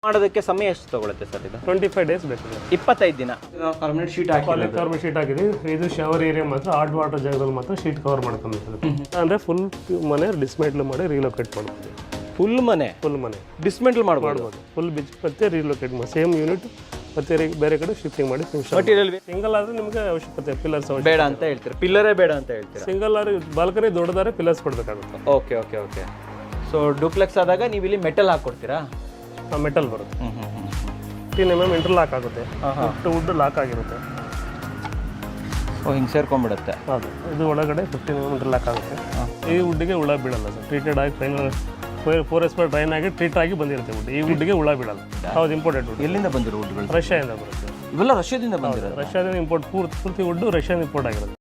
ಮಾಡೋದಕ್ಕೆ ಸಮಯ ಎಷ್ಟು ತಗೊಳುತ್ತೆ ಸರ್ ಇದು? 25 ಡೇಸ್ ಬೇಕು. 25 ದಿನ. ಕಾರ್ಬೊನೇಟ್ ಶೀಟ್ ಕಾರ್ಬೊನೇಟ್ ಶೀಟ್ ಹಾಕಿದ್ವಿ. ಇದು ಶವರ್ ಏರಿಯಾ ಮಾತ್ರ ಹಾಟ್ ವಾಟರ್ ಜಾಗದಲ್ಲಿ ಮಾತ್ರ ಶೀಟ್ ಕವರ್ ಮಾಡ್ಕೊಬೇಕು. ಅಂದ್ರೆ ಫುಲ್ ಮನೆ ಡಿಸ್ಮೆಂಟ್ಲ್ ಮಾಡಿ ರೀಲೊಕೇಟ್ ಮಾಡ್ಬೋದು. ಫುಲ್ ಮನೆ ಡಿಸ್ಮೆಂಟಲ್ ಮಾಡ್ಬೋದು. ಫುಲ್ ಬಿಚ್ ಮತ್ತೆ ರೀಲೊಕೇಟ್ ಮಾಡಿ ಸೇಮ್ ಯೂನಿಟ್ ಮತ್ತೆ ಬೇರೆ ಕಡೆ ಶಿಫ್ಟಿಂಗ್ ಮಾಡಿ ಮಟೀರಿಯಲ್ ಸಿಂಗಲ್ ಆದ್ರೆ ನಿಮಗೆ ಅವಶ್ಯಕತೆ ಪಿಲ್ಲರ್ಸ್ ಬೇಡ ಅಂತ ಹೇಳ್ತೀರಾ? ಪಿಲ್ಲರೇ ಬೇಡ ಅಂತ ಹೇಳ್ತೀರಾ? ಸಿಂಗಲ್ ಆದ್ರೆ ಬಾಲ್ಕನಿ ದೊಡ್ಡದಾದ್ರೆ ಪಿಲ್ಲರ್ಸ್ ಕೊಡಬೇಕಾಗುತ್ತೆ. Okay okay okay. So duplex ಆದಾಗ ನೀವು ಇಲ್ಲಿ ಮೆಟಲ್ ಹಾಕೊಡ್ತೀರಾ? ಮೆಟಲ್ ಬರುತ್ತೆ. 15 mm ಇಂಟರ್ ಲಾಕ್ ಆಗುತ್ತೆ. ವುಡ್ ಲಾಕ್ ಆಗಿರುತ್ತೆ. ಓ ಹಿಂಗೆ ಸೇರ್ಕೊಂಡ್ಬಿಡುತ್ತೆ. ಹೌದು. ಇದು ಒಳಗಡೆ 15 mm ಇಂಟರ್ ಲಾಕ್ ಆಗುತ್ತೆ. ಈ ವುಡ್ಗೆ ಹುಳ ಬೀಳಲ್ಲ ಸರ್. ಟ್ರೀಟೆಡ್ ಆಗಿ ಫೈನಲ್ 4S ಡ್ರೈನ್ ಆಗಿ ಟ್ರೀಟ್ ಆಗಿ ಬಂದಿರುತ್ತೆ ವುಡ್. ಈ ವುಡ್ಗೆ ಹುಳ ಬೀಳಲ್ಲ. ಹೌದು, ಇಂಪೋರ್ಟೆಡ್ ವುಡ್. ಎಲ್ಲಿಂದ ಬಂದಿರೋ ವುಡ್ಗಳು? ರಷ್ಯಾದಿಂದ ಬರುತ್ತೆ. ಇವೆಲ್ಲ ರಷ್ಯಾದಿಂದ ಬಂದಿರೋದು? ರಷ್ಯಾದಿಂದ ಇಂಪೋರ್ಟ್ ಪೂರ್ತಿ ವುಡ್ ರಷ್ಯಾದಿಂದ ಇಂಪೋರ್ಟ್ ಆಗಿರುತ್ತೆ.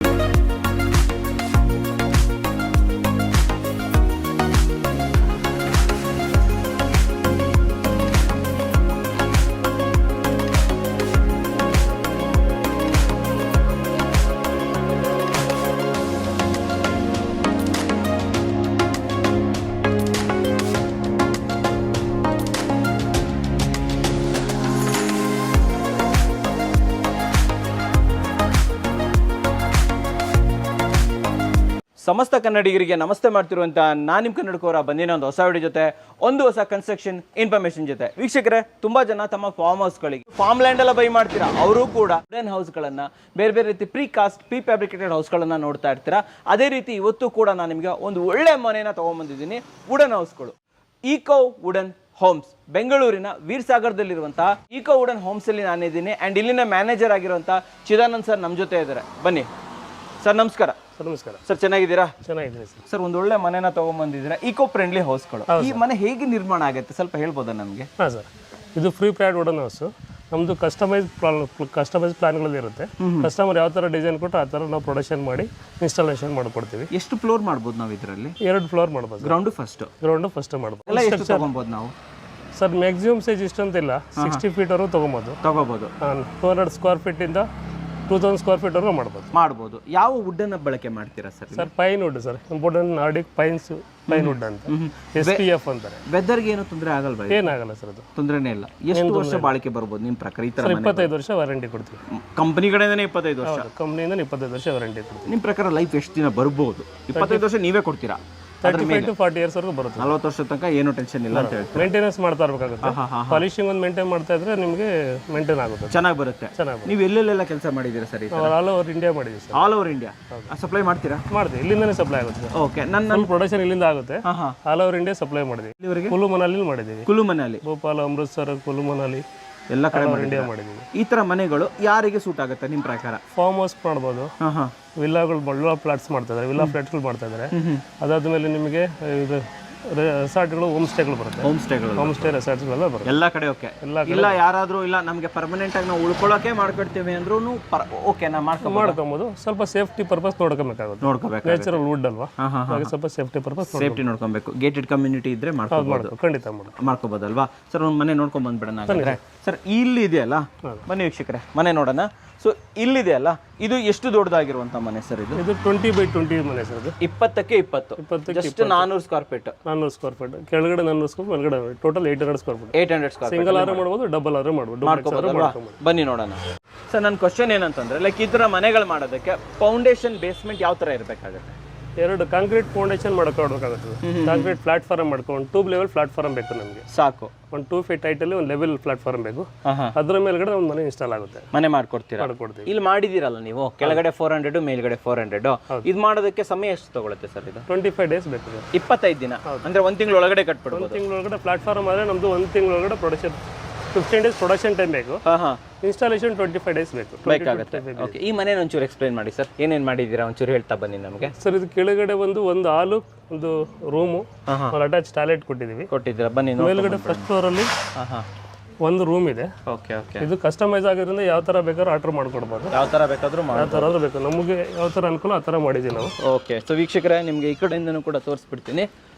ಸಮಸ್ತ ಕನ್ನಡಿಗರಿಗೆ ನಮಸ್ತೆ ಮಾಡ್ತಿರುವಂಥ ನಾನು ನಿಮ್ಮ ಕನ್ನಡಕವರ ಬಂದಿನ ಒಂದು ಹೊಸ ವಿಡಿಯೋ ಜೊತೆ ಒಂದು ಹೊಸ ಕನ್ಸ್ಟ್ರಕ್ಷನ್ ಇನ್ಫಾರ್ಮೇಷನ್ ಜೊತೆ. ವೀಕ್ಷಕರೇ, ತುಂಬ ಜನ ತಮ್ಮ ಫಾರ್ಮ್ ಹೌಸ್ಗಳಿಗೆ ಫಾರ್ಮ್ ಲ್ಯಾಂಡ್ ಎಲ್ಲ ಬೈ ಮಾಡ್ತೀರಾ. ಅವರು ಕೂಡ ವುಡನ್ ಹೌಸ್ಗಳನ್ನು ಬೇರೆ ಬೇರೆ ರೀತಿ ಪ್ರೀ ಫ್ಯಾಬ್ರಿಕೇಟೆಡ್ ಹೌಸ್ಗಳನ್ನು ನೋಡ್ತಾ ಇರ್ತೀರಾ. ಅದೇ ರೀತಿ ಇವತ್ತು ಕೂಡ ನಾನು ನಿಮಗೆ ಒಂದು ಒಳ್ಳೆ ಮನೆಯನ್ನು ತೊಗೊಂಬಂದಿದ್ದೀನಿ. ವುಡನ್ ಹೌಸ್ಗಳು, ಈಕೋ ವುಡನ್ ಹೋಮ್ಸ್, ಬೆಂಗಳೂರಿನ ವೀರಸಾಗರದಲ್ಲಿರುವಂತಹ ಈಕೋ ವುಡನ್ ಹೋಮ್ಸಲ್ಲಿ ನಾನಿದ್ದೀನಿ. ಆ್ಯಂಡ್ ಇಲ್ಲಿನ ಮ್ಯಾನೇಜರ್ ಆಗಿರುವಂಥ ಚಿದಾನಂದ್ ಸರ್ ನಮ್ಮ ಜೊತೆ ಇದ್ದಾರೆ. ಬನ್ನಿ ಸರ್. ನಮಸ್ಕಾರ ಸರ್. ನಮಸ್ಕಾರ ಸರ್. ಚೆನ್ನಾಗಿದ್ದೀರಾ? ಚೆನ್ನಾಗಿದ್ದೀನಿ ಸರ್. ಸರ್, ಒಂದು ಒಳ್ಳೆ ಮನೆನ ತಗೊಂಡ್ಬಂದಿದ್ದೀರಾ, ಈಕೋ ಫ್ರೆಂಡ್ಲಿ ಹೌಸ್ಗಳು. ಈ ಮನೆ ಹೇಗೆ ನಿರ್ಮಾಣ ಆಗುತ್ತೆ ಸ್ವಲ್ಪ ಹೇಳ್ಬೋದಾ ನಮಗೆ? ಹಾಂ ಸರ್, ಇದು ಫ್ರೀ ಪ್ಯಾಡ್ ವುಡನ್ ಹೌಸು. ನಮ್ಮದು ಕಸ್ಟಮೈಸ್ ಪ್ಲಾನ್ಗಳಲ್ಲಿ ಇರುತ್ತೆ. ಕಸ್ಟಮರ್ ಯಾವ ಥರ ಡಿಸೈನ್ ಕೊಟ್ಟು ಆ ಥರ ನಾವು ಪ್ರೊಡಕ್ಷನ್ ಮಾಡಿ ಇನ್ಸ್ಟಾಲೇಷನ್ ಮಾಡ್ಕೊಡ್ತೀವಿ. ಎಷ್ಟು ಫ್ಲೋರ್ ಮಾಡ್ಬೋದು ನಾವು ಇದರಲ್ಲಿ? 2 ಫ್ಲೋರ್ ಮಾಡ್ಬೋದು. ಗ್ರೌಂಡ್ ಫಸ್ಟ್ ಮಾಡ್ಬೋದು. ಎಲ್ಲ ಎಷ್ಟು ತಗೊಬೋದು ನಾವು? ಸರ್, ಮ್ಯಾಕ್ಸಿಮಮ್ ಸೈಜ್ ಇಷ್ಟಂತಿಲ್ಲ, 60 ಫೀಟ್ವರೆಗೂ ತಗೊಬೋದು. 200 ಸ್ಕ್ವೇರ್ ಫೀಟಿಂದ 2000 ಸ್ಕ್ವೇರ್ ಫೀಟ್ವರೆಗೂ ಮಾಡ್ಬೋದು. ಯಾವ ವುಡ್ಡನ್ನು ಬಳಕೆ ಮಾಡ್ತೀರಾ sir? Sir, pine wood sir. Important Nordic pine wood ಅಂತ, SPF ಅಂತಾರೆ. ವೆದರ್ಗೆ ಏನು ತೊಂದರೆ ಆಗಲ್ವಾ? ಏನಾಗಲ್ಲ ಸರ್, ಅದು ತೊಂದರೆನೇ ಇಲ್ಲ. ಎಷ್ಟು ವರ್ಷ ಬಾಳಿಕೆ ಬರ್ಬೋದು ನಿಮ್ಮ ಪ್ರಕಾರ? ಈ ಥರ 25 ವರ್ಷ ವಾರಂಟಿ ಕೊಡ್ತೀವಿ. ಕಂಪನಿ ಕಡೆಯಿಂದನೇ 25 ವರ್ಷ? ಕಂಪ್ನಿಯಿಂದ 25 ವರ್ಷ ವಾರಂಟಿ ಕೊಡ್ತೀವಿ. ನಿಮ್ಮ ಪ್ರಕಾರ ಲೈಫ್ ಎಷ್ಟು ದಿನ ಬರ್ಬೋದು? 25 ವರ್ಷ ನೀವೇ ಕೊಡ್ತೀರಾ? 35 to 40 ಇಯರ್ಸ್ ವರೆಗೂ ಬರುತ್ತೆ. 40 ವರ್ಷ ತನಕ ಏನು ಟೆನ್ಷನ್ ಇಲ್ಲ ಅಂತ ಹೇಳ್ತೀವಿ. ಮೇಂಟೆನೆನ್ಸ್ ಮಾಡ್ತಾ ಇರಬೇಕಾಗುತ್ತೆ. ಪಾಲಿಶಿಂಗ್ ಒಂದು ಮೇಂಟೈನ್ ಮಾಡ್ತಾ ಇದ್ರೆ ನಿಮಗೆ ಮೇಂಟೈನ್ ಆಗುತ್ತೆ, ಚೆನ್ನಾಗಿ ಬರುತ್ತೆ. ನೀವು ಎಲ್ಲೆಲ್ಲ ಕೆಲಸ ಮಾಡಿದ್ದೀರಾ ಸರ್? ಆಲ್ ಓವರ್ ಇಂಡಿಯಾ ಮಾಡಿದ್ದೀವಿ sir. All over India supply ಮಾಡ್ತೀರಾ? ಮಾಡ್ತೀವಿ, ಇಲ್ಲಿಂದನೇ ಸಪ್ಲೈ ಆಗುತ್ತೆ. ಓಕೆ. ನನ್ನ ಪ್ರೊಡಕ್ಷನ್ ಇಲ್ಲಿಂದ ಆಗುತ್ತೆ. ಆಲ್ ಓವರ್ ಇಂಡಿಯಾ ಸಪ್ಲೈ ಮಾಡಿದ್ದೀವಿ. ಕುಲು ಮನಾಲಿ ಮಾಡಿದ್ದೀವಿ. ಕುಲು ಮನಾಲಿ, ಭೋಪಾಲ್, ಅಮೃತ್ಸರ್, ಕುಲು ಮನಾಲಿ ಎಲ್ಲ ಕಡೆ ಇಂಡಿಯಾ ಮಾಡಿದ್ದೀವಿ. ಈ ಥರ ಮನೆಗಳು ಯಾರಿಗೆ ಸೂಟ್ ಆಗುತ್ತೆ ನಿಮ್ಮ ಪ್ರಕಾರ? ಫಾರ್ಮ್ ಹೌಸ್ ಮಾಡ್ಬೋದು, ವಿಲ್ಲಾಗಳು, ವಿಲ್ಲಾ ಫ್ಲಾಟ್ಸ್ ಮಾಡ್ತಾ ಇದ್ದಾರೆ, ವಿಲ್ಲಾ ಫ್ಲಾಟ್ಗಳು ಮಾಡ್ತಾ ಇದ್ದಾರೆ. ಅದಾದ್ಮೇಲೆ ನಿಮಗೆ ಇದು ರೆಸಾರ್ಟ್ಗಳು, ಹೋಮ್ ಸ್ಟೇಗಳು ಬರುತ್ತೆ. ಹೋಮ್ ಸ್ಟೇ ರೆಸಾರ್ಟ್ಗಳೆಲ್ಲ ಬರುತ್ತೆ ಎಲ್ಲ ಕಡೆ. ಓಕೆ. ಇಲ್ಲ ಯಾರಾದರೂ ಇಲ್ಲ ನಮಗೆ ಪರ್ಮನೆಂಟ್ ಆಗಿ ನಾವು ಉಳ್ಕೊಳ್ಳೋಕೆ ಮಾಡ್ಕೊಡ್ತೀವಿ ಅಂದ್ರೂ ಓಕೆ, ನಾ ಮಾಡ್ಕೊಬೋದು. ಸ್ವಲ್ಪ ಸೇಫ್ಟಿ ಪರ್ಪಸ್ ನೋಡ್ಕೋಬೇಕು. ನ್ಯಾಚುರಲ್ ವುಡ್ ಅಲ್ವಾ, ಹಾಗೆ ಸ್ವಲ್ಪ ಸೇಫ್ಟಿ ಪರ್ಪಸ್ ಸೇಫ್ಟಿ ನೋಡ್ಕೊಬೇಕು. ಗೇಟೆಡ್ ಕಮ್ಯುನಿಟಿ ಇದ್ರೆ ಖಂಡಿತ ಮಾಡ್ಕೋಬೋದಲ್ವಾ ಸರ್? ಒಂದು ಮನೆ ನೋಡ್ಕೊಂಡ್ ಬಂದ್ಬಿಡೋಣ ಸರ್. ಇಲ್ಲಿ ಇದೆಯಲ್ಲ, ಬನ್ನಿ ವೀಕ್ಷಕರೇ, ಮನೆ ನೋಡೋಣ. ಸೊ ಇಲ್ಲಿದೆಯಲ್ಲ, ಇದು ಎಷ್ಟು ದೊಡ್ಡದಾಗಿರುವಂತ ಮನೆ ಸರ್? ಇದು 20 by 20 ಮನೆ ಸರ್. ಇದು 20ಕ್ಕೆ 20, just 400 square feet. 400 square feet, ಕೆಳಗಡೆ 400 ಸ್ಕ್ವೇರ್, ಮೇಲ್ಗಡೆ total 800 square feet. 800 square. Single ಆದ್ರೆ ಮಾಡ್ಬೋದು, ಡಬಲ್ ಆದ್ರೆ ಮಾಡ್ಬೋದು. ಬನ್ನಿ ನೋಡೋಣ ಸರ್. ನನ್ನ ಕ್ವಶನ್ ಏನಂತಂದ್ರೆ, ಲೈಕ್ ಈ ತರ ಮನೆಗಳು ಮಾಡೋದಕ್ಕೆ ಫೌಂಡೇಶನ್, ಬೇಸ್ಮೆಂಟ್ ಯಾವ ತರ ಇರಬೇಕಾಗುತ್ತೆ? 2 ಕಾಂಕ್ರೀಟ್ ಫೌಂಡೇಶನ್ ಮಾಡ್ಕೊಡ್ಬೇಕಾಗುತ್ತೆ. ಕಾಂಕ್ರೀಟ್ ಪ್ಲಾಟ್ಫಾರ್ಮ್ ಮಾಡ್ಕೊಂಡು 2 ಲೆವೆಲ್ ಪ್ಲಾಟ್ಫಾರ್ಮ್ ಬೇಕು ನಮಗೆ. ಸಾಕು. ಒಂದು 2 ಫೀಟ್ ಹೈಟ್ ಅಲ್ಲಿ ಒಂದು ಲೆವೆಲ್ ಪ್ಲಾಟ್ಫಾರ್ಮ್ ಬೇಕು. ಅದ್ರ ಮೇಲ್ಗಡೆ ಒಂದು ಮನೆ ಇನ್ಸ್ಟಾಲ್ ಆಗುತ್ತೆ. ಮನೆ ಮಾಡ್ಕೊಡ್ತೀವಿ. ಇಲ್ಲಿ ಮಾಡಿದಿರಲ್ಲ ನೀವು, ಕೆಳಗಡೆ 400, ಮೇಲ್ಗಡೆ 400. ಇದು ಮಾಡೋದಕ್ಕೆ ಸಮಯ ಎಷ್ಟು ತಗೊಳುತ್ತೆ ಸರ್? ಇದು 25 ಡೇಸ್ ಬೇಕು. 25 ದಿನ ಅಂದ್ರೆ 1 ತಿಂಗಳೊಳಗಡೆ ಕಟ್ಬಿಡ್ಬೋದು. 1 ತಿಂಗಳೊಳಗಡೆ ಪ್ಲಾಟ್ಫಾರ್ಮ್ ಆದ್ರೆ ನಮ್ದು 1 ತಿಂಗಳೊಳಗಡೆ ಪ್ರೊಡಕ್ಷನ್ 15 ಡೇಸ್ ಪ್ರೊಡಕ್ಷನ್ ಟೈಮ್ ಬೇಕು. ಇನ್ಸ್ಟಾಲೇಷನ್ 25 ಡೇಸ್ ಬೇಕಾಗುತ್ತೆ. ಓಕೆ. ಈ ಮನೆ ಒಂಚೂರು ಎಕ್ಸ್ಪ್ಲೈನ್ ಮಾಡಿ ಸರ್. ಏನೇನು ಮಾಡಿದ್ದೀರಾ ಒಂಚೂರು ಹೇಳ್ತಾ ಬನ್ನಿ ನಮಗೆ. ಸರ್, ಇದು ಕೆಳಗಡೆ ಒಂದು ಹಾಲು, ಒಂದು ರೂಮು, ಅಟ್ಯಾಚ್ ಟಾಯ್ಲೆಟ್ ಕೊಟ್ಟಿದ್ದೀರಾ. ಬನ್ನಿ. ಮೇಲ್ಗಡೆ ಫಸ್ಟ್ ಫ್ಲೋರ್ ಅಲ್ಲಿ ಒಂದು ರೂಮ್ ಇದೆ. Okay okay. ಇದು ಕಸ್ಟಮೈಸ್ ಆಗಿರೋದ್ರಿಂದ ಯಾವ ತರ ಬೇಕಾದ್ರೂ ಆರ್ಡರ್ ಮಾಡ್ಕೊಡ್ಬೋದು. ಯಾವ ತರ ಬೇಕಾದ್ರೂ ಬೇಕು, ನಮಗೆ ಯಾವ ತರ ಅನುಕೂಲ ಆ ತರ ಮಾಡಿದ್ದೀವಿ ನಾವು. ಓಕೆ. ಸೊ ವೀಕ್ಷಕರೇ, ನಿಮಗೆ ಈ ಕಡೆಯಿಂದನೂ ಕೂಡ ತೋರಿಸ್ಬಿಡ್ತೀನಿ.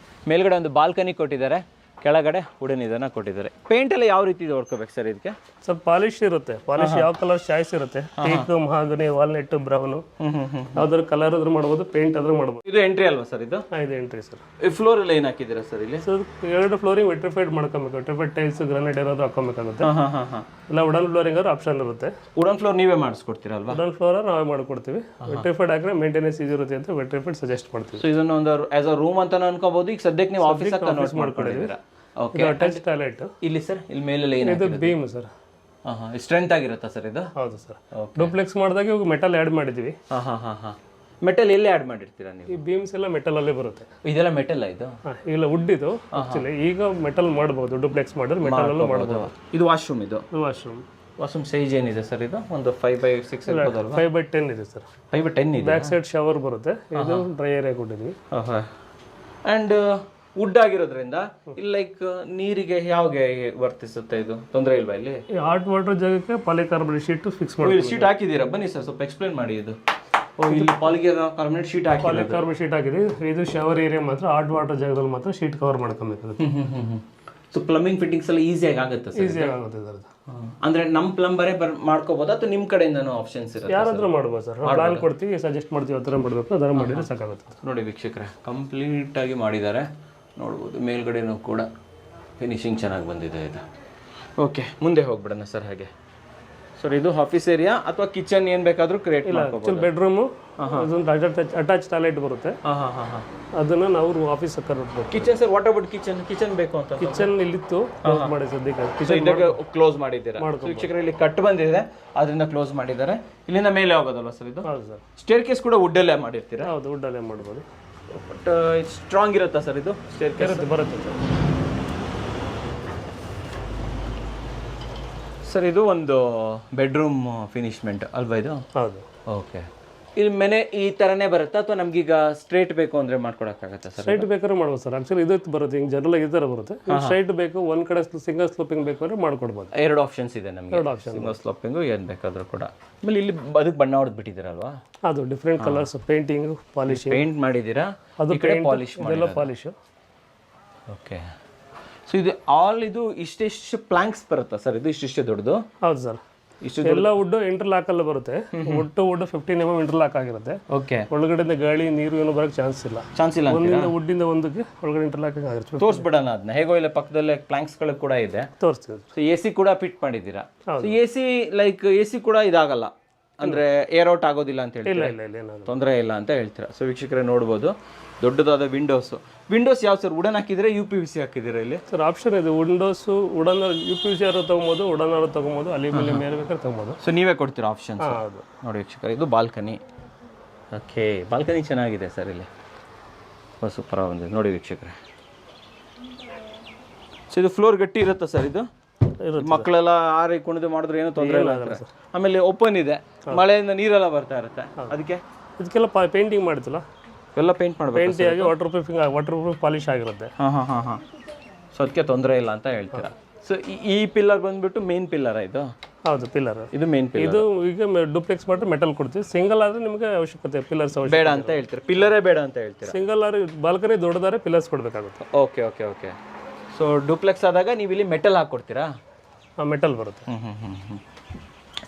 ಮೇಲ್ಗಡೆ ಒಂದು ಬಾಲ್ಕನಿ ಕೊಟ್ಟಿದ್ದಾರೆ. ಕೆಳಗಡೆ ವುಡನ್ ಇದನ್ನು ಕೊಟ್ಟಿದ್ದಾರೆ. ಪೇಂಟ್ ಎಲ್ಲ ಯಾವ ರೀತಿ ಹೊಡ್ಕೋಬೇಕು ಸರ್ ಇದಕ್ಕೆ? ಸ್ವಲ್ಪ ಪಾಲಿಶ್ ಇರುತ್ತೆ. ಪಾಲಿಶ್ ಯಾವ ಕಲರ್ ಚಾಯ್ಸ್ ಇರುತ್ತೆ. ಟೀಕ್, ಮಹಾಗನಿ, ವಾಲ್ನೆಟ್, ಬ್ರೌನ್, ಯಾವ್ದಾದ್ರು ಕಲರ್ ಆದ್ರೂ ಮಾಡ್ಬೋದು, ಪೇಂಟ್ ಆದ್ರೂ ಮಾಡ್ಬೋದು. ಇದು ಎಂಟ್ರಿ ಅಲ್ವಾ ಸರ್ ಇದು? ಇದು ಎಂಟ್ರಿ ಸರ್. ಈ ಫ್ಲೋರ್ ಎಲ್ಲ ಏನು ಹಾಕಿದ್ದೀರಾ ಸರ್ ಇಲ್ಲಿ? ಸರ್ 2 ಫ್ಲೋರಿಂಗ್ ವೆಟ್ರಿಫೈಡ್ ಮಾಡ್ಕೊಬೇಕು. ವೆಟ್ರಿಫೈಡ್ ಟೈಲ್ಸ್, ಗ್ರಾನೈಟ್ ಏನಾದ್ರು ಹಾಕೋಬೇಕಾಗುತ್ತೆ. ಇಲ್ಲ ವುಡನ್ ಫ್ಲೋರಿಂಗ್ ಆದ್ರೂ ಆಪ್ಷನ್ ಇರುತ್ತೆ. ವುಡನ್ ಫ್ಲೋರ್ ನೀವೇ ಮಾಡಿಸ್ಕೊಡ್ತೀರಲ್ವಾ? ವುಡನ್ ಫ್ಲೋರ್ ನಾವೇ ಮಾಡ್ಕೊಡ್ತೀವಿ. ವೆಟ್ರಿಫೈಡ್ ಹಾಕಿದ್ರೆ ಮೇಂಟೆನೆನ್ಸ್ ಈಸಿ ಇರುತ್ತೆ ಅಂತ ವೆಟ್ರಿಫೈಡ್ ಸಜೆಸ್ಟ್ ಮಾಡ್ತೀವಿ. ಸೊ ಇದನ್ನು ಒಂದು ಆಸ್ ಅ ರೂಮ್ ಅಂತ ಅನ್ಕೋಬಹುದು. ಈಗ ಸದ್ಯಕ್ಕೆ ನೀವು ಆಫೀಸ್ ಕನ್ವರ್ಟ್ ಮಾಡ್ಕೊಂಡಿದ್ದೀರಾ. ಓಕೆ. ಅಟ್ಯಾಚ್ ಟಾಯ್ಲೆಟ್ ಇಲ್ಲಿ ಸರ್ ಇಲ್ಲಿ ಮೇಲೆ ಏನು? ಇದು ಬೀಮ್ ಸರ್. ಸ್ಟ್ರೆಂತ್ ಆಗಿರುತ್ತಾ ಸರ್ ಇದು? ಹೌದು ಸರ್. ಡೂಪ್ಲೆಕ್ಸ್ ಮಾಡಿದಾಗ ಇವಾಗ ಮೆಟಲ್ ಆ್ಯಡ್ ಮಾಡಿದ್ದೀವಿ. ಮೆಟಲ್ ಎಲ್ಲಿ ಆ್ಯಡ್ ಮಾಡಿರ್ತೀರಾ ನೀವು? ಈ ಬೀಮ್ಸ್ ಎಲ್ಲ ಮೆಟಲ್ ಅಲ್ಲೇ ಬರುತ್ತೆ. ಇದೆಲ್ಲ ಮೆಟಲ್ ಇದು? ಇಲ್ಲ ವುಡ್ ಇದು ಆಕ್ಚುಲಿ. ಈಗ ಮೆಟಲ್ ಮಾಡಬಹುದು, ಡೂಪ್ಲೆಕ್ಸ್ ಮಾಡಿದ್ರೆ ಮೆಟಲ್ ಅಲ್ಲೂ ಮಾಡಬಹುದು. ಇದು ವಾಶ್ರೂಮ್. ಇದು ವಾಶ್ರೂಮ್ ಸೈಜ್ ಏನಿದೆ ಸರ್ ಇದು? ಒಂದು 5x6 ಇರ್ಬೋದಲ್ವಾ? 5x10 ಇದೆ ಸರ್. 5x10 ಇದೆ. ಬ್ಯಾಕ್ ಸೈಡ್ ಶವರ್ ಬರುತ್ತೆ. ಇದು ಡ್ರೈ ಏರಿಯಾ ಕೊಟ್ಟಿದ್ವಿ. ಅಂಡ್ ವುಡ್ ಆಗಿರೋದ್ರಿಂದ ಇಲ್ಲಿ ಲೈಕ್ ನೀರಿಗೆ ಯಾವಾಗ ವರ್ತಿಸುತ್ತೆ ಇದು? ತೊಂದರೆ ಇಲ್ವಾ ಇಲ್ಲಿ? ಹಾಟ್ ವಾಟರ್ ಜಾಗಕ್ಕೆ ಪಾಲಿಕಾರ್ಬನೇಟ್ ಶೀಟ್ ಫಿಕ್ಸ್ ಮಾಡಿ ಶೀಟ್ ಹಾಕಿದ್ದೀರಾ? ಬನ್ನಿ ಸರ್ ಸ್ವಲ್ಪ ಎಕ್ಸ್ಪ್ಲೇನ್ ಮಾಡಿ ಇದು. ಇಲ್ಲಿ ಪಾಲಿಕಾರ್ಬನೇಟ್ ಶೀಟ್ ಹಾಕಿ, ಪಾಲಿಕಾರ್ಬನೇಟ್ ಶೀಟ್ ಹಾಕಿದ್ವಿ. ಇದು ಶವರ್ ಏರಿಯಾ ಮಾತ್ರ ಹಾಟ್ ವಾಟರ್ ಜಾಗದಲ್ಲಿ ಮಾತ್ರ ಶೀಟ್ ಕವರ್ ಮಾಡ್ಕೊಬೇಕಾಗುತ್ತೆ. ಸೊ ಪ್ಲಂಬಿಂಗ್ ಫಿಟ್ಟಿಂಗ್ಸ್ ಎಲ್ಲ ಈಸಿಯಾಗಿ ಆಗುತ್ತೆ ಸರ್? ಈಸಿಯಾಗಿ ಆಗುತ್ತೆ ಇದರದ್ದು. ಅಂದ್ರೆ ನಮ್ಮ ಪ್ಲಂಬರೇ ಮಾಡ್ಕೋಬಹುದು ಅಥವಾ ನಿಮ್ಮ ಕಡೆಯಿಂದನೂ ಆಪ್ಷನ್ಸ್ ಇರುತ್ತೆ? ಯಾರಾದ್ರೂ ಮಾಡ್ಬೋದು ಸರ್. ಪ್ಲಾನ್ ಕೊಡ್ತೀವಿ, ಸಜೆಸ್ಟ್ ಮಾಡ್ತೀವಿ ಆ ಥರ ಮಾಡಬೇಕು, ಅದರ ಮಾಡಿದ್ರೆ ಸಾಕಾಗುತ್ತೆ. ನೋಡಿ ವೀಕ್ಷಕರೇ, ಕಂಪ್ಲೀಟ್ ಆಗಿ ಮಾಡಿದ್ದಾರೆ ನೋಡ್ಬೋದು. ಮೇಲ್ಗಡೆನೂ ಕೂಡ ಫಿನಿಶಿಂಗ್ ಚೆನ್ನಾಗಿ ಬಂದಿದೆ ಇದು. ಓಕೆ, ಮುಂದೆ ಹೋಗ್ಬಿಡೋಣ ಸರ್. ಹಾಗೆ ಸರ್ ಇದು ಆಫೀಸ್ ಏರಿಯಾ ಅಥವಾ ಕಿಚನ್ ಏನು ಬೇಕಾದರೂ ಕ್ರಿಯೇಟ್ ಮಾಡ್ಕೋಬಹುದು. ಬೆಡ್ರೂಮು, ಅದೊಂದು ಅಟ್ಯಾಚ್ ಟಾಯ್ಲೆಟ್ ಬರುತ್ತೆ. ಅದನ್ನ ನಾವು ಆಫೀಸ್ ಕರ್ಬೇಕು. Kitchen sir, what about kitchen ಬೇಕು ಅಂತ? ಕಿಚನ್ ಇಲ್ಲಿತ್ತು, ಕ್ಲೋಸ್ ಮಾಡಿ ಸದ್ಯಕ್ಕೆ. ಕ್ಲೋಸ್ ಮಾಡಿದ್ದೀರಾ ವೀಕ್ಷಕರು? ಇಲ್ಲಿ ಕಟ್ ಬಂದಿದೆ, ಅದರಿಂದ ಕ್ಲೋಸ್ ಮಾಡಿದ್ದಾರೆ. ಇಲ್ಲಿಂದ ಮೇಲೆ ಹೋಗೋದಲ್ವಾ ಸರ್ ಇದು? ಹೌದು ಸರ್. ಸ್ಟೇರ್ ಕೇಸ್ ಕೂಡ ವುಡ್ಡಲ್ಲೇ ಮಾಡಿರ್ತೀರಾ? ಹೌದು, ವುಡ್ಡಲ್ಲೇ ಮಾಡ್ಬೋದು. ಬಟ್ ಸ್ಟ್ರಾಂಗ್ ಇರುತ್ತಾ ಸರ್ ಇದು ಸ್ಟೇರ್ ಕೇಸ್? ಬರುತ್ತೆ ಸರ್. ಸರ್ ಇದು ಒಂದು ಬೆಡ್ರೂಮ್ ಫಿನಿಶ್ಮೆಂಟ್ ಅಲ್ವಾ ಇದು? ಹೌದು. ಓಕೆ. ಇಲ್ಲಿ ಮನೆ ಈ ಥರನೇ ಬರುತ್ತಾ ಅಥವಾ ನಮ್ಗೀಗ ಸ್ಟ್ರೇಟ್ ಬೇಕು ಅಂದರೆ ಮಾಡ್ಕೊಡೋಕ್ಕಾಗತ್ತಾ ಸರ್? ಸ್ಟ್ರೈಟ್ ಬೇಕಾದ್ರೆ ಮಾಡ್ಬೋದು ಸರ್. ಆಕ್ಚುಲಿ ಇದು ಬರುತ್ತೆ, ಹಿಂಗೆ ಜನರಲ್ ಈ ಥರ ಬರುತ್ತೆ. ಸ್ಟ್ರೈಟ್ ಬೇಕು, ಒಂದು ಕಡೆ ಸಿಂಗಲ್ ಸ್ಲೋಪಿಂಗ್ ಬೇಕು ಅಂದರೆ ಮಾಡ್ಕೊಡ್ಬೋದು. 2 ಆಪ್ಷನ್ಸ್ ಇದೆ ನಮಗೆ. 2 ಆಪ್ಷನ್. ಸಿಂಗಲ್ ಸ್ಲೋಪಿಂಗು ಏನು ಬೇಕಾದರೂ ಕೂಡ. ಆಮೇಲೆ ಇಲ್ಲಿ ಅದಕ್ಕೆ ಬಣ್ಣ ಹೊಡೆದು ಬಿಟ್ಟಿದ್ದೀರಲ್ವಾ? ಅದು different colours, painting, polish. Paint ಮಾಡಿದ್ದೀರಾ? ಅದು ಪಾಲಿಶ್ ಇದೆಲ್ಲ ಪಾಲಿಶ್. ಓಕೆ. ಸೊ ಇದು ಆಲ್ ಇದು ಇಷ್ಟಿಷ್ಟು ಪ್ಲಾಂಕ್ಸ್ ಬರುತ್ತಾ ಸರ್ ಇದು? ಇಷ್ಟಿಷ್ಟೇ ದೊಡ್ಡದು? ಹೌದು ಸರ್. ಇಷ್ಟು ಎಲ್ಲ ವುಡ್ ಇಂಟರ್ಲಾಕ್ ಅಲ್ಲಿ ಬರುತ್ತೆ. ಒಟ್ಟು ವುಡ್ 15 mm ಇಂಟರ್ಲಾಕ್ ಆಗಿರುತ್ತೆ. ಓಕೆ. ಒಳಗಡೆ ಗಾಳಿ ನೀರು ಏನು ಬರೋಕ್ಕೆ ಚಾನ್ಸ್ ಇಲ್ಲ. ಒಂದಿಂದ ವುಡ್ಡಿಂದ ಒಂದಕ್ಕೆ ಒಳಗಡೆ ಇಂಟರ್ಲಾಕ್ ಆಗಿರುತ್ತೆ. ತೋರಿಸ್ಬಿಡೋಣ ಅದನ್ನ. ಹೇಗೋ ಇಲ್ಲ ಪಕ್ಕದಲ್ಲೇ ಪ್ಲಾಂಕ್ಸ್ಗಳು ಕೂಡ ಇದೆ, ತೋರಿಸ್ತೀವಿ. ಸೊ AC ಕೂಡ ಫಿಟ್ ಮಾಡಿದ್ದೀರಾ? AC ಲೈಕ್ AC ಕೂಡ ಇದಾಗಲ್ಲ ಅಂದ್ರೆ ಏರ್ ಔಟ್ ಆಗೋದಿಲ್ಲ ಅಂತ ಹೇಳ್ತೀರಾ? ಇಲ್ಲ, ತೊಂದರೆ ಇಲ್ಲ ಅಂತ ಹೇಳ್ತೀರಾ. ಸೊ ವೀಕ್ಷಕರೇ ನೋಡ್ಬೋದು, ದೊಡ್ಡದಾದ ವಿಂಡೋಸ್ ಯಾವ ಸರ್? ವುಡನ್ ಹಾಕಿದ್ರೆ UPVC ಹಾಕಿದ್ದೀರಾ ಇಲ್ಲಿ? ಸರ್ ಆಪ್ಷನ್ ಇದೆ. ವಿಂಡೋಸು ವುಡನ್ UPVC ಯಾರು ತೊಗೊಬೋದು, ವುಡನ್ ಅವರು ತೊಗೊಬೋದು, ಅಲ್ಯೂಮಿನಿಯಂ ಮೇಲೆ ಬೇಕಾದ್ರೆ ತೊಗೊಬೋದು. ಸೊ ನೀವೇ ಕೊಡ್ತೀರಾ ಆಪ್ಷನ್ಸ್? ಹೌದು. ನೋಡಿ ವೀಕ್ಷಕರೇ, ಇದು ಬಾಲ್ಕನಿ. ಓಕೆ, ಬಾಲ್ಕನಿ ಚೆನ್ನಾಗಿದೆ ಸರ್ ಇಲ್ಲಿ, ಸೂಪರ್ ಬಂದಿದೆ ನೋಡಿ ವೀಕ್ಷಕರೇ. ಸೊ ಇದು ಫ್ಲೋರ್ ಗಟ್ಟಿ ಇರುತ್ತಾ ಸರ್ ಇದು? ಮಕ್ಕಳೆಲ್ಲ ಆರಿ ಕುಣಿದು ಮಾಡಿದ್ರೆ ಏನೂ ತೊಂದರೆ ಇಲ್ಲ. ಆಮೇಲೆ ಓಪನ್ ಇದೆ, ಮಳೆಯಿಂದ ನೀರೆಲ್ಲ ಬರ್ತಾ ಇರುತ್ತೆ. ಇದಕ್ಕೆಲ್ಲ ಪೇಂಟಿಂಗ್ ಮಾಡ್ತಿಲ್ಲ, ಎಲ್ಲ ಪೇಂಟ್ ಮಾಡಬೇಕು. ಪೇಂಟ್ ಆಗಿ ವಾಟರ್ ಪ್ರೂಫ್ ಪಾಲಿಶ್ ಆಗಿರುತ್ತೆ. ಸೊ ಅದಕ್ಕೆ ತೊಂದರೆ ಇಲ್ಲ ಅಂತ ಹೇಳ್ತೀರಾ. ಸೊ ಈ ಪಿಲ್ಲರ್ ಬಂದ್ಬಿಟ್ಟು ಮೇನ್ ಪಿಲ್ಲರ್ ಇದು? ಹೌದು, ಪಿಲ್ಲರ್. ಇದು ಮೇನ್ ಪಿಲ್ಲರ್. ಇದು ಈಗ ಡೂಪ್ಲೆಕ್ಸ್ ಮಾಡಿದ್ರೆ ಮೆಟಲ್ ಕೊಡ್ತೀವಿ. ಸಿಂಗಲ್ ಆದ್ರೆ ನಿಮಗೆ ಅವಶ್ಯಕತೆ ಪಿಲ್ಲರ್ಸ್ ಬೇಡ ಅಂತ ಹೇಳ್ತೀರಾ? ಪಿಲ್ಲರೇ ಬೇಡ ಅಂತ ಹೇಳ್ತೀರಾ? ಸಿಂಗಲ್ ಆದ್ರೆ ಬಾಲ್ಕನಿ ದೊಡ್ಡದಾರೆ ಪಿಲ್ಲರ್ಸ್ ಕೊಡಬೇಕಾಗುತ್ತೆ. ಓಕೆ. ಸೊ ಡೂಪ್ಲೆಕ್ಸ್ ಆದಾಗ ನೀವು ಇಲ್ಲಿ ಮೆಟಲ್ ಹಾಕ್ಕೊಡ್ತೀರಾ? ಮೆಟಲ್ ಬರುತ್ತೆ.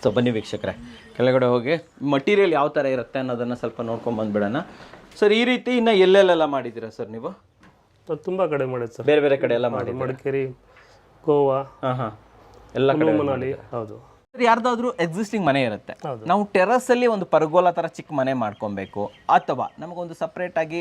ಸೊ ಬನ್ನಿ ವೀಕ್ಷಕರೇ, ಕೆಳಗಡೆ ಹೋಗಿ ಮಟೀರಿಯಲ್ ಯಾವ ಥರ ಇರುತ್ತೆ ಅನ್ನೋದನ್ನು ಸ್ವಲ್ಪ ನೋಡ್ಕೊಂಡು ಬಂದುಬಿಡೋಣ. ಸರ್ ಈ ರೀತಿ ಇನ್ನು ಎಲ್ಲೆಲ್ಲೆಲ್ಲ ಮಾಡಿದ್ದೀರಾ ಸರ್ ನೀವು? ತುಂಬ ಕಡೆ ಮಾಡಿದ್ದು ಸರ್, ಬೇರೆ ಕಡೆ ಎಲ್ಲ ಮಾಡಿ. ಮಡಿಕೇರಿ, ಗೋವಾ, ಎಲ್ಲ ಕಡೆ ಮನಾಲಿ. ಹೌದು. ಯಾರ್ದಾದ್ರೂ ಎಕ್ಸಿಸ್ಟಿಂಗ್ ಮನೆ ಇರುತ್ತೆ, ನಾವು ಟೆರಸ್ ಅಲ್ಲಿ ಒಂದು ಪರ್ಗೋಲಾ ತರ ಚಿಕ್ಕ ಮನೆ ಮಾಡ್ಕೊಬೇಕು, ಅಥವಾ ನಮಗೊಂದು ಸಪರೇಟ್ ಆಗಿ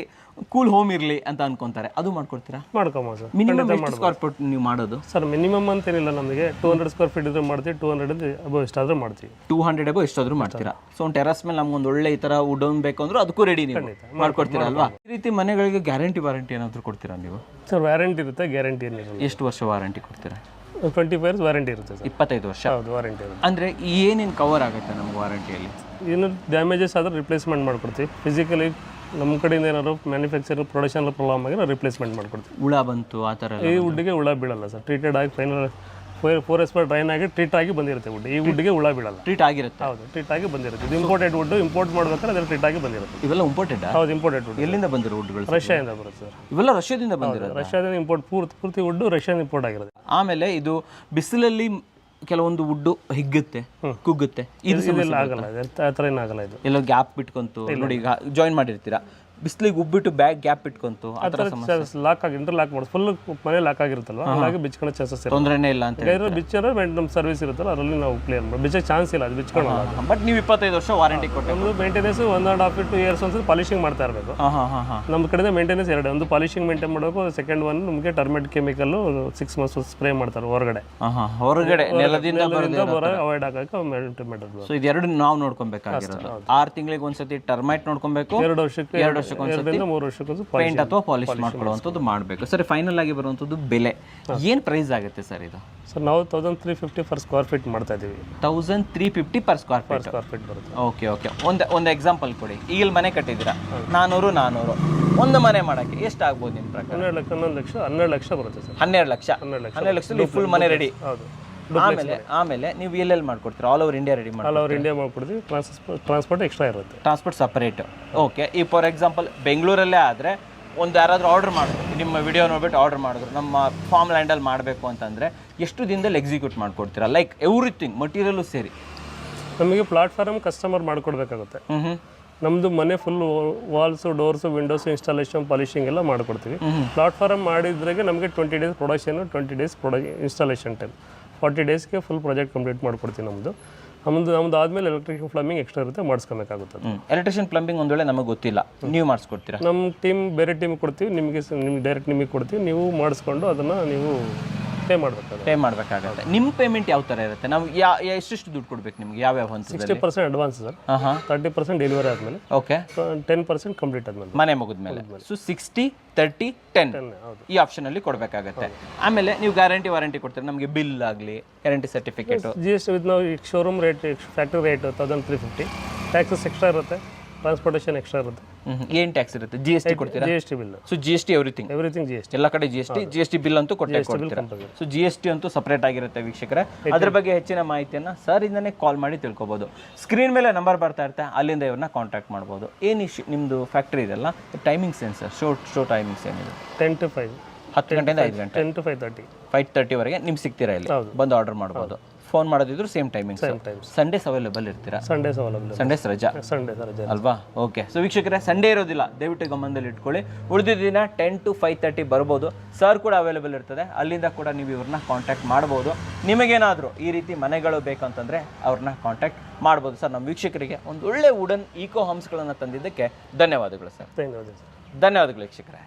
ಕೂಲ್ ಹೋಮ್ ಇರಲಿ ಅಂತ ಅನ್ಕೊಂತಾರೆ, ಅದು ಮಾಡ್ಕೊಡ್ತೀರಾ? ಮಾಡ್ಕೊಬೋದು ಸರ್. ಮಿನಿಮಮ್ ಎಷ್ಟು ಸ್ಕ್ವೇರ್ ಫೀಟ್ ನೀವು ಮಾಡೋದು ಸರ್? ಮಿನಿಮಮ್ ಅಂತೇನಿಲ್ಲ, ನಮಗೆ 200 ಸ್ಕ್ವೇರ್ ಫೀಟ್ ಇದ್ರೆ ಮಾಡ್ತೀವಿ, 200 ಅಬೋ ಎಷ್ಟಾದ್ರೂ ಮಾಡ್ತೀವಿ. 200 ಅಬೋ ಎಷ್ಟಾದ್ರೂ ಮಾಡ್ತೀರಾ? ಸೊ ಒಂದು ಟೆರಸ್ ಮೇಲೆ ನಮ್ಗೊಂದು ಒಳ್ಳೆ ಈ ತರ ವುಡನ್ ಬೇಕು ಅಂದ್ರೆ ಅದಕ್ಕೂ ರೆಡಿ ನೀವು ಮಾಡ್ಕೊಡ್ತೀರಾ ಅಲ್ವಾ? ಈ ರೀತಿ ಮನೆಗಳಿಗೆ ಗ್ಯಾರಂಟಿ ವಾರಂಟಿ ಏನಾದರೂ ಕೊಡ್ತೀರಾ ನೀವು? ಸರ್ ವ್ಯಾರಂಟಿ ಇರುತ್ತೆ, ಗ್ಯಾರಂಟಿ ಏನಿಲ್ಲ. ಎಷ್ಟು ವರ್ಷ ವಾರಂಟಿ ಕೊಡ್ತೀರಾ? 25 ಇಯರ್ಸ್ ವಾರಂಟಿ ಇರುತ್ತೆ ಸರ್. 25 ವರ್ಷ? ಹೌದು, ವಾರಂಟಿ ಇರುತ್ತೆ. ಅಂದರೆ ಏನೇನು ಕವರ್ ಆಗುತ್ತೆ ನಮ್ಗೆ ವಾರಂಟಿಯಲ್ಲಿ? ಏನು ಡ್ಯಾಮೇಜಸ್ ಆದ್ರೆ ರಿಪ್ಲೇಸ್ಮೆಂಟ್ ಮಾಡ್ಕೊಡ್ತೀವಿ. ಫಿಸಿಕಲಿ ನಮ್ಮ ಕಡೆಯಿಂದ ಏನಾದ್ರು ಮ್ಯಾನುಫ್ಯಾಕ್ಚರ್ ಪ್ರೊಡಕ್ಷನ್ ಪ್ರಾಬ್ಲಮ್ ಆಗಿರೋ ರಿಪ್ಲೇಸ್ಮೆಂಟ್ ಮಾಡ್ಕೊಡ್ತೀವಿ. ಹುಳ ಬಂತು ಆ ಥರ ಈ ವುಡ್ಡಿಗೆ ಹುಳ ಬೀಳಲ್ಲ ಸರ್, ಟ್ರೀಟೆಡ್ ಆಗಿ 4S ಡ್ರೈನ್ ಆಗಿ ಟ್ರೀಟ್ ಆಗಿ ಬಂದಿರುತ್ತೆ ವುಡ್. ಈ ವುಡ್ಗೆ ಹುಳ ಬೀಳಲ್ಲ. ಟ್ರೀಟ್ ಆಗಿರುತ್ತೆ. ಹೌದು, ಟ್ರೀಟ್ ಆಗಿ ಬಂದಿರುತ್ತೆ. ಇದು ಇಂಪೋರ್ಟೆಡ್ ವುಡ್. ಇಂಪೋರ್ಟ್ ಮಾಡ್ಬೇಕಾದ್ರೆ ಅದ್ರಲ್ಲಿ ಟ್ರೀಟ್ ಆಗಿ ಬಂದಿರುತ್ತೆ. ಇವೆಲ್ಲ ಇಂಪೋರ್ಟೆಡ್? ಹೌದು, ಇಂಪೋರ್ಟೆಡ್ ವುಡ್. ಎಲ್ಲಿಂದ ಬಂದಿರೋ ವುಡ್ಗಳು? ರಷ್ಯಾದಿಂದ ಬರುತ್ತೆ ಸರ್. ಇವೆಲ್ಲ ರಷ್ಯಾದಿಂದ ಬಂದಿರೋದು? ರಷ್ಯಾದಿಂದ ಇಂಪೋರ್ಟ್, ಪೂರ್ತಿ ವುಡ್ ರಷ್ಯಾದಿಂದ ಇಂಪೋರ್ಟ್ ಆಗಿರುತ್ತೆ. ಆಮೇಲೆ ಇದು ಬಿಸಿಲಲ್ಲಿ ಕೆಲವೊಂದು ವುಡ್ಡು ಹಿಗ್ಗುತ್ತೆ, ಕುಗ್ಗುತ್ತೆ. ಇದೆಲ್ಲ ಆಗಲ್ಲ, ಆ ಥರ ಏನಾಗಲ್ಲ. ಇದು ಎಲ್ಲೋ ಗ್ಯಾಪ್ ಬಿಟ್ಕೊಂತು ನೋಡಿ, ಈಗ ಜಾಯಿನ್ ಮಾಡಿರ್ತೀರಾ, ಬಿಸಿಲಿಗೆ ಉಬ್ಬಿಟ್ಟು ಬ್ಯಾಗ್ ಗ್ಯಾಪ್ ಇಟ್ಕೊಂತು, ಆ ಥರ ಲಾಕ್ ಆಗಿ ಇಂಟರ್ಲಾಕ್ ಮಾಡೋದು. ಫುಲ್ ಮನೆ ಲಾಕ್ ಆಗಿರುತ್ತಲ್ವ, ಹಾಗಾಗಿ ಬಿಚ್ಕೊಳ್ಳೋ ಚಾನ್ಸಸ್ ಇರುತ್ತೆ. ತೊಂದರೆನೇ ಇಲ್ಲ ಅಂತ ಹೇಳಿ. ಬಿಚ್ಚರ ನಮ್ಮ ಸರ್ವಿಸ್ ಇರುತ್ತಲ್ಲ, ಅದರಲ್ಲಿ ನಾವು ಕ್ಲಿಯರ್ ಮಾಡಿ ಬಿಚ್ಚಕ್ಕೆ ಚಾನ್ಸ್ ಇಲ್ಲ, ಅದು ಬಿಚ್ಕೊಳ್ಳೋಲ್ಲ. ಬಟ್ ನೀವು 25 ವರ್ಷ ವಾರಂಟಿ ಕೊಟ್ಟು ನಮ್ಮದು ಮೇಂಟೆನೆನ್ಸ್ 1.5 to 2 years ಒಂದ್ಸಲ ಪಾಲಿಶಿಂಗ್ ಮಾಡ್ತಾ ಇರಬೇಕು. ನಮ್ಮ ಕಡೆಯಿಂದ ಮೇಂಟೆನೆನ್ಸ್ ಎರಡು, ಒಂದು ಪಾಲಿಶಿಂಗ್ ಮೇಂಟೈನ್ ಮಾಡಬೇಕು, ಸೆಕೆಂಡ್ ಒನ್ ನಮಗೆ ಟರ್ಮೆಟ್ ಕೆಮಿಕಲ್ 6 months ಸ್ಪ್ರೇ ಮಾಡ್ತಾರೆ ಹೊರಗಡೆ. ಹೊರಗಡೆ ನೆಲದಿಂದ ಅವಾಯ್ಡ್ ಆಗಕ್ಕೆ ಮೇಂಟೈನ್ ಮಾಡೋದು. ಸೊ ಇದೆರಡು ನಾವು ನೋಡ್ಕೊಬೇಕಾಗಿರೋದು. 6 ತಿಂಗಳಿಗೆ ಒಂದ್ಸತಿ ಟರ್ಮೈಟ್ ನೋಡ್ಕೊಬೇಕು, 2 ವರ್ಷಕ್ಕೆ 3 ವರ್ಷಕ್ಕೆ ಪೇಂಟ್ ಅಥವಾ ಪಾಲಿಶ್ ಮಾಡ್ಕೊಳ್ಳುವಂಥದ್ದು ಮಾಡಬೇಕು. ಸರಿ, ಫೈನಲ್ ಆಗಿ ಬರುವಂಥದ್ದು ಬೆಲೆ ಏನು ಪ್ರೈಸ್ ಆಗುತ್ತೆ ಸರ್ ಇದು? ಸರ್ ನಾವು 1350 per square feet ಮಾಡ್ತಾ ಇದ್ದೀವಿ. 1350 per square feet ಬರುತ್ತೆ. ಓಕೆ. ಒಂದು ಎಕ್ಸಾಂಪಲ್ ಕೊಡಿ. ಈಗ ಮನೆ ಕಟ್ಟಿದ್ದೀರಾ, 400 ಒಂದು ಮನೆ ಮಾಡೋಕ್ಕೆ ಎಷ್ಟು ಆಗ್ಬೋದು ನಿಮ್ಮ ಪ್ರಕಾರ? 12 ಲಕ್ಷ ಬರುತ್ತೆ ಸರ್. 12 ಲಕ್ಷದಲ್ಲಿ ಫುಲ್ ಮನೆ ರೆಡಿ. ಹೌದು. ಆಮೇಲೆ ನೀವು ಎಲ್ಲೆಲ್ಲಿ ಮಾಡ್ಕೊಡ್ತೀರಾ? ಆಲ್ ಓವರ್ ಇಂಡಿಯಾ ರೆಡಿ ಮಾಡಿ? ಆಲ್ ಓವರ್ ಇಂಡಿಯಾ ಮಾಡ್ಕೊಡ್ತೀವಿ. ಟ್ರಾನ್ಸ್ಪೋರ್ಟ್ ಎಕ್ಸ್ಟ್ರಾ ಇರುತ್ತೆ. Transport separate. ಓಕೆ. ಈ ಫಾರ್ ಎಕ್ಸಾಂಪಲ್ ಬೆಂಗಳೂರಲ್ಲೇ ಆದರೆ ಒಂದು ಯಾರಾದರೂ ಆರ್ಡರ್ ಮಾಡಿದ್ರು, ನಿಮ್ಮ ವಿಡಿಯೋ ನೋಡ್ಬಿಟ್ಟು ಆರ್ಡರ್ ಮಾಡಿದ್ರು, ನಮ್ಮ ಫಾರ್ಮ್ ಲ್ಯಾಂಡಲ್ಲಿ ಮಾಡಬೇಕು ಅಂತಂದರೆ ಎಷ್ಟು ದಿನದಲ್ಲಿ ಎಕ್ಸಿಕ್ಯೂಟ್ ಮಾಡ್ಕೊಡ್ತೀರಾ? ಲೈಕ್ ಎವ್ರಿಥಿಂಗ್ ಮಟೀರಿಯಲ್ಲು ಸೇರಿ. ನಮಗೆ ಪ್ಲಾಟ್ಫಾರ್ಮ್ ಕಸ್ಟಮರ್ ಮಾಡ್ಕೊಡ್ಬೇಕಾಗುತ್ತೆ. ನಮ್ಮದು ಮನೆ full walls, doors, windows, installation, polishing ಎಲ್ಲ ಮಾಡ್ಕೊಡ್ತೀವಿ. ಪ್ಲಾಟ್ಫಾರ್ಮ್ ಮಾಡಿದ್ರಾಗೆ ನಮಗೆ 20 days production, 20 days installation time, 40 daysಗೆ ಫುಲ್ ಪ್ರಾಜೆಕ್ಟ್ ಕಂಪ್ಲೀಟ್ ಮಾಡ್ಕೊಡ್ತೀವಿ. ನಮ್ಮದು ಆದಮೇಲೆ ಎಲೆಕ್ಟ್ರಿಷಿಯನ್ ಪ್ಲಂಬಿಂಗ್ ಎಕ್ಸ್ಟ್ರಾ ಇರುತ್ತೆ, ಮಾಡಿಸ್ಕೊಬೇಕಾಗುತ್ತೆ. ಎಲೆಕ್ಟ್ರಿಷಿಯನ್ ಪ್ಲಂಬಿಂಗ್ ಒಂದು ವೇಳೆ ನಮಗೆ ಗೊತ್ತಿಲ್ಲ, ನೀವು ಮಾಡಿಸ್ಕೊಡ್ತೀರಾ? ನಮ್ಮ ಟೀಮ್ ಬೇರೆ ಟೀಮಿಗೆ ಕೊಡ್ತೀವಿ, ನಿಮಗೆ ಡೈರೆಕ್ಟ್ ನಿಮಗೆ ಕೊಡ್ತೀವಿ. ನೀವು ಮಾಡಿಸ್ಕೊಂಡು ಅದನ್ನು ನೀವು ಪೇ ಮಾಡಬೇಕಾಗುತ್ತೆ. ನಿಮ್ಮ ಪೇಮೆಂಟ್ ಯಾವ ಥರ ಇರುತ್ತೆ? ನಾವು ಎಷ್ಟು ದುಡ್ಡು ಕೊಡ್ಬೇಕು ನಿಮಗೆ? ಯಾವ್ಯಾವ ಹಂತದಲ್ಲಿ? 60% ಅಡ್ವಾನ್ಸ್ ಸರ್, 30% ಡೆಲಿವರಿ ಆದಮೇಲೆ, ಓಕೆ, 10% ಕಂಪ್ಲೀಟ್ ಆದಮೇಲೆ, ಮನೆ ಮುಗಿದ್ಮೇಲೆ. ಸೊ 60, 30, 10 ಈ ಆಪ್ಷನಲ್ಲಿ ಕೊಡಬೇಕಾಗತ್ತೆ. ಆಮೇಲೆ ನೀವು ಗ್ಯಾರಂಟಿ ವಾರಂಟಿ ಕೊಡ್ತೀರಾ? ನಮಗೆ ಬಿಲ್ ಆಗಲಿ, ಗ್ಯಾರಂಟಿ ಸರ್ಟಿಫಿಕೇಟ್, GST ವಿತ್ ನಾವು showroom rate, factory rate 1350, taxes extra ಇರುತ್ತೆ, ಟ್ರಾನ್ಸ್ಪೋರ್ಟೇಷನ್ ಎಕ್ಸ್ಟ್ರಾ ಇರುತ್ತೆ. ಏನು ಟ್ಯಾಕ್ಸ್ ಇರುತ್ತೆ? GST ಕೊಡ್ತೀರಾ? GST bill. So GST everything GST ಎಲ್ಲ ಕಡೆ GST ಬಿಲ್ ಅಂತೂ ಕೊಡ್ತೀರಾ? ಸೊ GST ಅಂತೂ ಸಪ್ರೇಟ್ ಆಗಿರುತ್ತೆ ವೀಕ್ಷಕರೇ. ಅದ್ರ ಬಗ್ಗೆ ಹೆಚ್ಚಿನ ಮಾಹಿತಿಯನ್ನು ಸರ್ ಇಂದನೇ ಕಾಲ್ ಮಾಡಿ ತಿಳ್ಕೊಬೋದು. ಸ್ಕ್ರೀನ್ ಮೇಲೆ ನಂಬರ್ ಬರ್ತಾ ಇರುತ್ತೆ, ಅಲ್ಲಿಂದ ಇವ್ರನ್ನ ಕಾಂಟ್ಯಾಕ್ಟ್ ಮಾಡ್ಬೋದು. ಏನು ನಿಮ್ಮದು ಫ್ಯಾಕ್ಟ್ರಿ ಇದೆಲ್ಲ, ಟೈಮಿಂಗ್ಸ್ ಏನು ಸರ್? ಶೋ ಟೈಮಿಂಗ್ಸ್ ಏನಿದೆ? 10 to 5, 10 ಗಂಟೆಯಿಂದ 5 ಗಂಟೆ, 10 to 5:30, 5:30ವರೆಗೆ ನಿಮ್ಗೆ ಸಿಗ್ತೀರಾ ಇಲ್ಲಿ ಬಂದು ಆರ್ಡರ್ ಮಾಡ್ಬೋದು. ಫೋನ್ ಮಾಡೋದಿದ್ರು ಸೇಮ್ ಟೈಮಿಂಗ್. ಸಂಡೇಸ್ ಅವೈಲೇಬಲ್ ಇರ್ತೀರಾ? ಸಂಡೇಸ್ ರಜಾ ಅಲ್ವಾ? ಓಕೆ. ಸೊ ವೀಕ್ಷಕರೇ, ಸಂಡೇ ಇರೋದಿಲ್ಲ, ದಯವಿಟ್ಟು ಗಮನದಲ್ಲಿ ಇಟ್ಕೊಳ್ಳಿ. ಉಳಿದ ದಿನ 10 to 5:30 ಬರ್ಬೋದು. ಸರ್ ಕೂಡ ಅವೈಲೇಬಲ್ ಇರ್ತದೆ, ಅಲ್ಲಿಂದ ಕೂಡ ನೀವು ಇವ್ರನ್ನ ಕಾಂಟ್ಯಾಕ್ಟ್ ಮಾಡ್ಬೋದು. ನಿಮಗೇನಾದರೂ ಈ ರೀತಿ ಮನೆಗಳು ಬೇಕಂತಂದರೆ ಅವ್ರನ್ನ ಕಾಂಟ್ಯಾಕ್ಟ್ ಮಾಡ್ಬೋದು. ಸರ್, ನಮ್ಮ ವೀಕ್ಷಕರಿಗೆ ಒಂದು ಒಳ್ಳೆ ವುಡನ್ ಈಕೋ ಹೋಮ್ಸ್ಗಳನ್ನು ತಂದಿದ್ದಕ್ಕೆ ಧನ್ಯವಾದಗಳು ಸರ್. ಧನ್ಯವಾದಗಳು ವೀಕ್ಷಕರೇ.